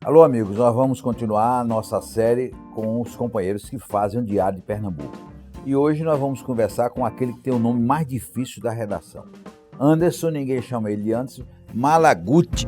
Alô, amigos, nós vamos continuar a nossa série com os companheiros que fazem o Diário de Pernambuco. E hoje nós vamos conversar com aquele que tem o nome mais difícil da redação. Anderson, ninguém chama ele de Anderson, Malaguti.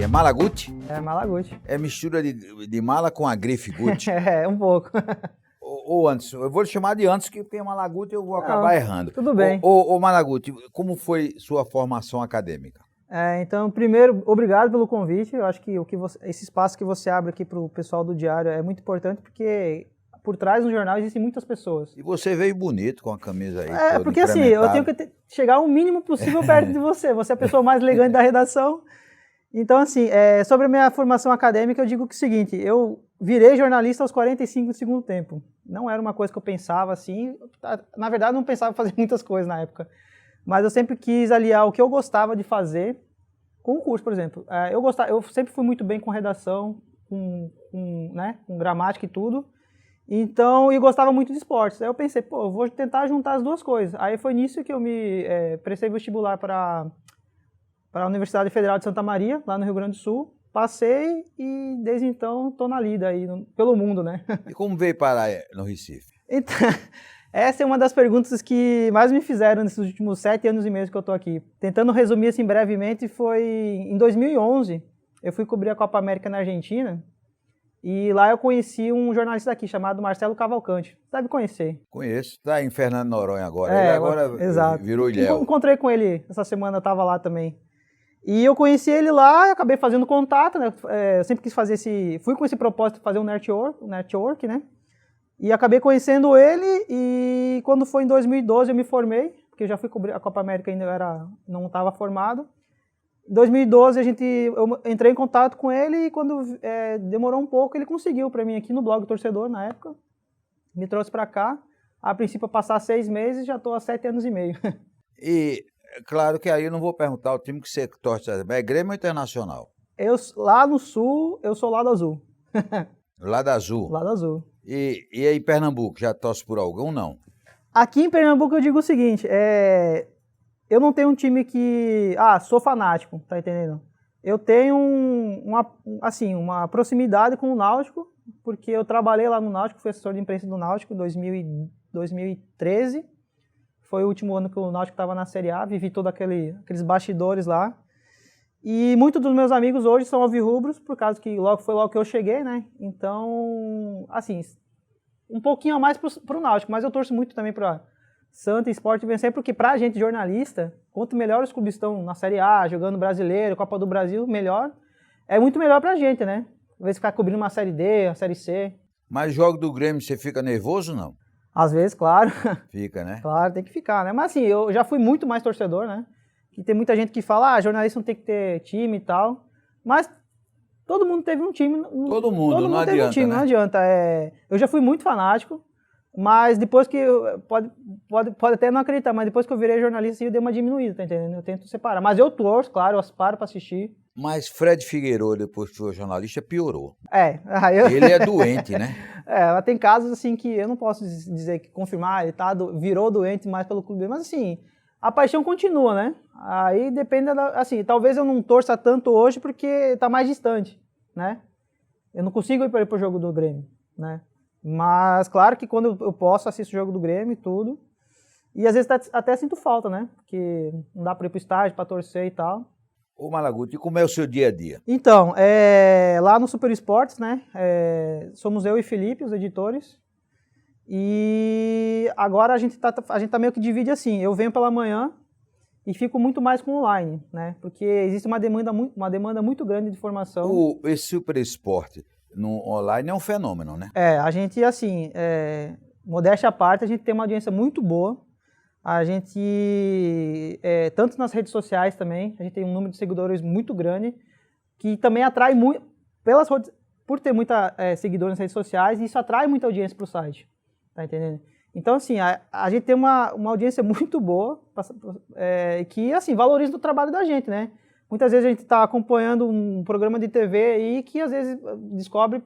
É Malaguti? É Malaguti. É mistura de mala com a grife Guti. É, um pouco. Ô Anderson, eu vou lhe chamar de Anderson, porque tem Malaguti eu vou acabar errando. Tudo bem. Ô Malaguti, como foi sua formação acadêmica? Então, primeiro, obrigado pelo convite. Eu acho que esse espaço que você abre aqui para o pessoal do Diário é muito importante, porque por trás do jornal existem muitas pessoas. E você veio bonito com a camisa aí. Porque assim, eu tenho que chegar o mínimo possível perto de você. Você é a pessoa mais elegante da redação. Então, assim, sobre a minha formação acadêmica, eu digo que é o seguinte, eu virei jornalista aos 45 do segundo tempo. Não era uma coisa que eu pensava assim, na verdade não pensava em fazer muitas coisas na época, mas eu sempre quis aliar o que eu gostava de fazer com o curso, por exemplo. Eu sempre fui muito bem com redação, com gramática e tudo, então, e gostava muito de esportes. Aí eu pensei, eu vou tentar juntar as duas coisas. Aí foi nisso que eu me prestei vestibular para a Universidade Federal de Santa Maria, lá no Rio Grande do Sul. Passei e desde então estou na lida aí, pelo mundo, né? E como veio parar no Recife? Então, essa é uma das perguntas que mais me fizeram nesses últimos 7 anos e meio que eu estou aqui. Tentando resumir assim brevemente, foi em 2011, eu fui cobrir a Copa América na Argentina e lá eu conheci um jornalista daqui chamado Marcelo Cavalcante. Você deve conhecer. Conheço, está em Fernando Noronha agora. Ele agora exato. Virou Ilhéu. Encontrei com ele essa semana, eu estava lá também. E eu conheci ele lá e acabei fazendo contato, né? Eu sempre quis fazer fui com esse propósito de fazer um network, né? E acabei conhecendo ele e quando foi em 2012 eu me formei, porque eu já fui cobrir a Copa América, ainda não estava formado. Em 2012 eu entrei em contato com ele e quando demorou um pouco ele conseguiu para mim aqui no blog Torcedor na época, me trouxe para cá. A princípio eu passar 6 meses, já estou há 7 anos e meio. E claro que aí eu não vou perguntar o time que você torce, é Grêmio ou Internacional? Lá no Sul, eu sou Lado Azul. Lado Azul? Lado Azul. E aí em Pernambuco, já torce por algum, não? Aqui em Pernambuco eu digo o seguinte, eu não tenho um time que... sou fanático, tá entendendo? Eu tenho uma proximidade com o Náutico, porque eu trabalhei lá no Náutico, fui assessor de imprensa do Náutico em 2013. Foi o último ano que o Náutico estava na Série A, vivi todos aqueles bastidores lá. E muitos dos meus amigos hoje são alvirrubros, por causa que foi logo que eu cheguei, né? Então, assim, um pouquinho a mais para o Náutico, mas eu torço muito também para Santa e Sport vencer, porque pra gente jornalista, quanto melhor os clubes estão na Série A, jogando Brasileiro, Copa do Brasil, melhor. É muito melhor pra gente, né? Às vezes ficar cobrindo uma Série D, uma Série C. Mas jogo do Grêmio, você fica nervoso ou não? Às vezes, claro. Fica, né? Claro, tem que ficar, né? Mas assim, eu já fui muito mais torcedor, né? E tem muita gente que fala, jornalista não tem que ter time e tal. Mas todo mundo teve um time. Todo mundo não teve adianta, um time, né? Não adianta. Eu já fui muito fanático, mas depois que... Pode até não acreditar, mas depois que eu virei jornalista, eu dei uma diminuída, tá entendendo? Eu tento separar. Mas eu torço, claro, eu paro pra assistir. Mas Fred Figueiredo, depois que foi jornalista, piorou. Ele é doente, né? Mas tem casos assim que eu não posso dizer que confirmar, ele virou doente mais pelo clube, mas assim, a paixão continua, né? Aí depende assim, talvez eu não torça tanto hoje porque tá mais distante, né? Eu não consigo ir para o jogo do Grêmio, né? Mas claro que quando eu posso, assisto o jogo do Grêmio e tudo. E às vezes até sinto falta, né? Porque não dá para ir pro estádio, para torcer e tal. Ô Malaguti, como é o seu dia a dia? Então, lá no Super Esportes, né, somos eu e Felipe, os editores, e agora a gente tá meio que divide assim, eu venho pela manhã e fico muito mais com online, né, porque existe uma demanda muito grande de informação. Esse Super Esporte no online é um fenômeno, né? A gente, assim, modéstia à parte, a gente tem uma audiência muito boa. A gente, tanto nas redes sociais também, a gente tem um número de seguidores muito grande, que também atrai muito, por ter muita seguidores nas redes sociais, isso atrai muita audiência para o site, tá entendendo? Então, assim, a gente tem uma audiência muito boa, que, assim, valoriza o trabalho da gente, né? Muitas vezes a gente está acompanhando um programa de TV aí que, às vezes, descobre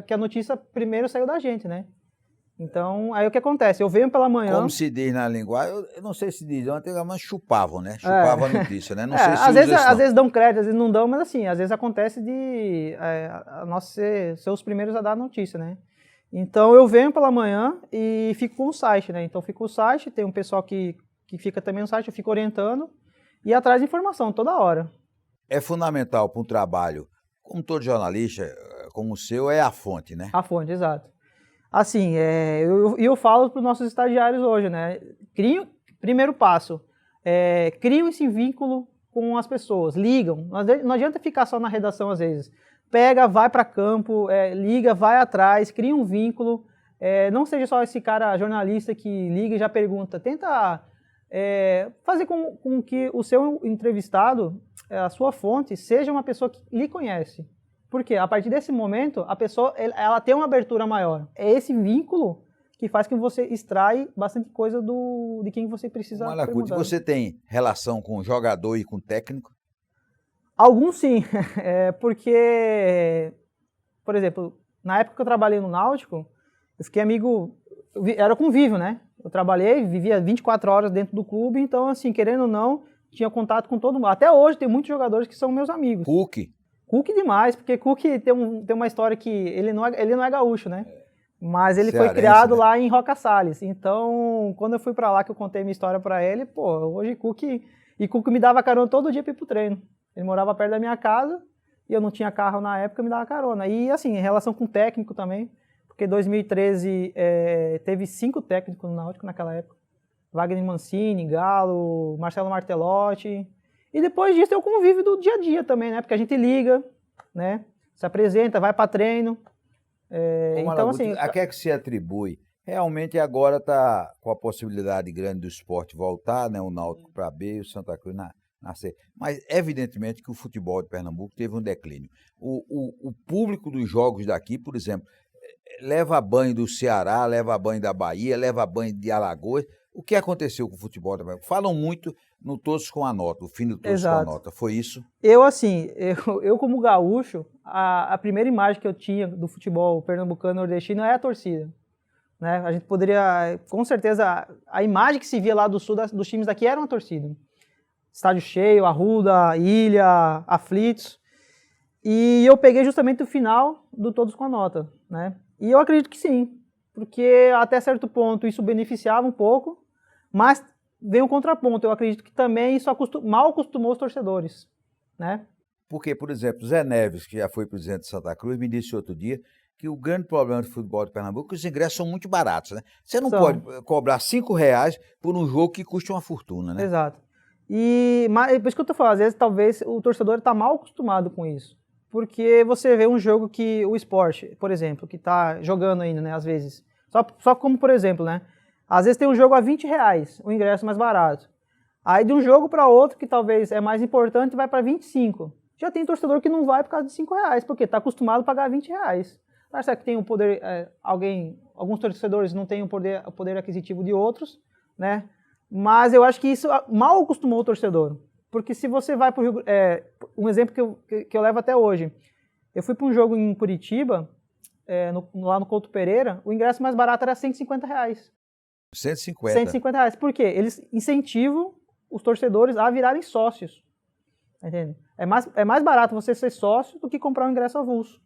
que a notícia primeiro saiu da gente, né? Então, aí o que acontece? Eu venho pela manhã... Como se diz na linguagem, eu não sei se diz, antigamente chupavam, né? Chupava a notícia, né? Não sei se às usa vezes, isso, às não. vezes dão crédito, às vezes não dão, mas assim, às vezes acontece de nós ser os primeiros a dar a notícia, né? Então eu venho pela manhã e fico com o site, né? Então fico com o site, tem um pessoal que fica também no site, eu fico orientando e atrás de informação toda hora. É fundamental para um trabalho, como todo jornalista, como o seu, é a fonte, né? A fonte, exato. Assim, eu falo para os nossos estagiários hoje, né? Primeiro passo, criam esse vínculo com as pessoas, ligam. Não adianta ficar só na redação às vezes. Pega, vai para campo, liga, vai atrás, cria um vínculo. Não seja só esse cara jornalista que liga e já pergunta. Tenta fazer com que o seu entrevistado, a sua fonte, seja uma pessoa que lhe conhece. Porque a partir desse momento, a pessoa ela tem uma abertura maior. É esse vínculo que faz com que você extrai bastante coisa de quem você precisa perguntar. Você tem relação com o jogador e com o técnico? Alguns sim, porque, por exemplo, na época que eu trabalhei no Náutico, eu fiquei amigo, era convívio, né? Eu trabalhei, vivia 24 horas dentro do clube, então, assim, querendo ou não, tinha contato com todo mundo. Até hoje tem muitos jogadores que são meus amigos. Cook demais, porque Cook tem uma história que ele não é gaúcho, né? Mas ele foi criado, né, lá em Roca Salles. Então, quando eu fui pra lá, que eu contei minha história pra ele, hoje Cook me dava carona todo dia pra ir pro treino. Ele morava perto da minha casa e eu não tinha carro na época, me dava carona. E assim, em relação com o técnico também, porque em 2013 teve 5 técnicos no Náutico naquela época. Wagner Mancini, Galo, Marcelo Martelotti. E depois disso eu convivo do dia a dia também, né? Porque a gente liga, né? Se apresenta, vai para treino. Então, assim, a que é que se atribui? Realmente agora está com a possibilidade grande do esporte voltar, né? O Náutico para B e o Santa Cruz na C. Mas evidentemente que o futebol de Pernambuco teve um declínio. O público dos jogos daqui, por exemplo, leva banho do Ceará, leva banho da Bahia, leva banho de Alagoas. O que aconteceu com o futebol também? Falam muito no Todos com a Nota, o fim do Todos com a Nota. Foi isso? Eu como gaúcho, a primeira imagem que eu tinha do futebol pernambucano nordestino é a torcida. Né? A gente poderia, com certeza, a imagem que se via lá do sul dos times daqui era uma torcida. Estádio cheio, Arruda, Ilha, Aflitos. E eu peguei justamente o final do Todos com a Nota. Né? E eu acredito que sim, porque até certo ponto isso beneficiava um pouco, mas vem um contraponto. Eu acredito que também isso mal acostumou os torcedores, né? Porque, por exemplo, Zé Neves, que já foi presidente de Santa Cruz, me disse outro dia que o grande problema do futebol de Pernambuco é que os ingressos são muito baratos, né? Você não pode cobrar R$5 por um jogo que custa uma fortuna, né? Exato. Mas por isso que eu tô falando, às vezes talvez o torcedor está mal acostumado com isso. Porque você vê um jogo que o Sport, por exemplo, que está jogando ainda, né, às vezes. Só como, por exemplo, né? Às vezes tem um jogo a R$20, o ingresso mais barato. Aí de um jogo para outro, que talvez é mais importante, vai para 25. Já tem torcedor que não vai por causa de R$5, porque está acostumado a pagar R$20. Será que tem um poder, alguns torcedores não têm o poder aquisitivo de outros, né? Mas eu acho que isso mal acostumou o torcedor. Porque se você vai para o Rio... um exemplo que eu levo até hoje. Eu fui para um jogo em Curitiba, lá no Couto Pereira, o ingresso mais barato era R$150. 150? 150 reais. Por quê? Eles incentivam os torcedores a virarem sócios. Entende? É mais barato você ser sócio do que comprar um ingresso avulso.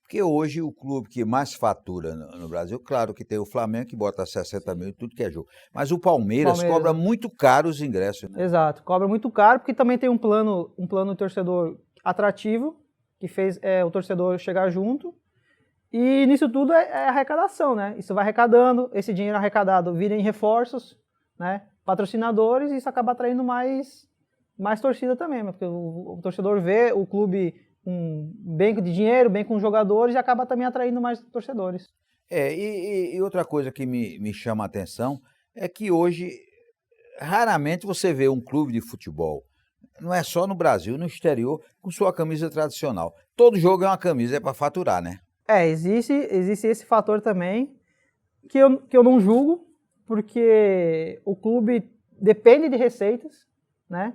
Porque hoje o clube que mais fatura no Brasil, claro que tem o Flamengo, que bota 60 mil em tudo que é jogo. Mas o Palmeiras cobra muito caro os ingressos. Né? Exato, cobra muito caro, porque também tem um plano de torcedor atrativo, que fez o torcedor chegar junto. E nisso tudo é arrecadação, né? Isso vai arrecadando, esse dinheiro arrecadado vira em reforços, né? Patrocinadores, e isso acaba atraindo mais torcida também, né? Porque o torcedor vê o clube bem de dinheiro, bem com jogadores, e acaba também atraindo mais torcedores. E outra coisa que me chama a atenção é que hoje, raramente você vê um clube de futebol, não é só no Brasil, no exterior, com sua camisa tradicional. Todo jogo é uma camisa, é para faturar, né? Existe esse fator também, que eu não julgo, porque o clube depende de receitas, né?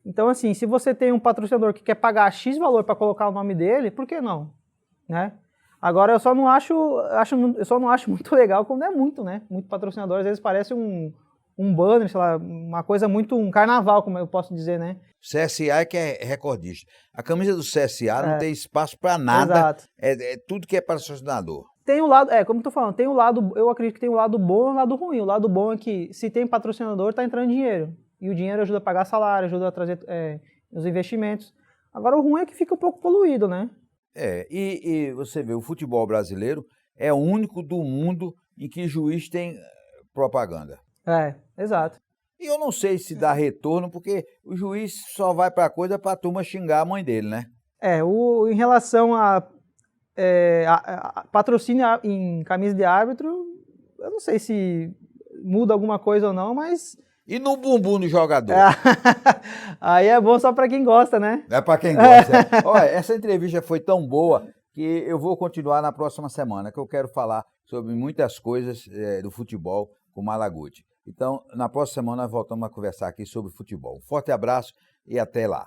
Então, assim, se você tem um patrocinador que quer pagar X valor para colocar o nome dele, por que não? Né? Agora eu só não acho muito legal quando é muito, né? Muito patrocinador, às vezes parece um banner, sei lá, uma coisa muito, um carnaval, como eu posso dizer, né? CSA é que é recordista. A camisa do CSA não tem espaço para nada. Exato. É tudo que é patrocinador. Tem o lado, como eu tô falando, tem o lado, eu acredito que tem o lado bom e o lado ruim. O lado bom é que se tem patrocinador, tá entrando dinheiro. E o dinheiro ajuda a pagar salário, ajuda a trazer os investimentos. Agora o ruim é que fica um pouco poluído, né? E você vê, o futebol brasileiro é o único do mundo em que juiz tem propaganda. Exato. E eu não sei se dá retorno, porque o juiz só vai pra coisa pra turma xingar a mãe dele, né? Em relação a patrocínio em camisa de árbitro, eu não sei se muda alguma coisa ou não, mas... E no bumbum do jogador? Aí é bom só para quem gosta, né? É para quem gosta. Olha, essa entrevista foi tão boa que eu vou continuar na próxima semana, que eu quero falar sobre muitas coisas do futebol com o Malaguti. Então, na próxima semana nós voltamos a conversar aqui sobre futebol. Um forte abraço e até lá.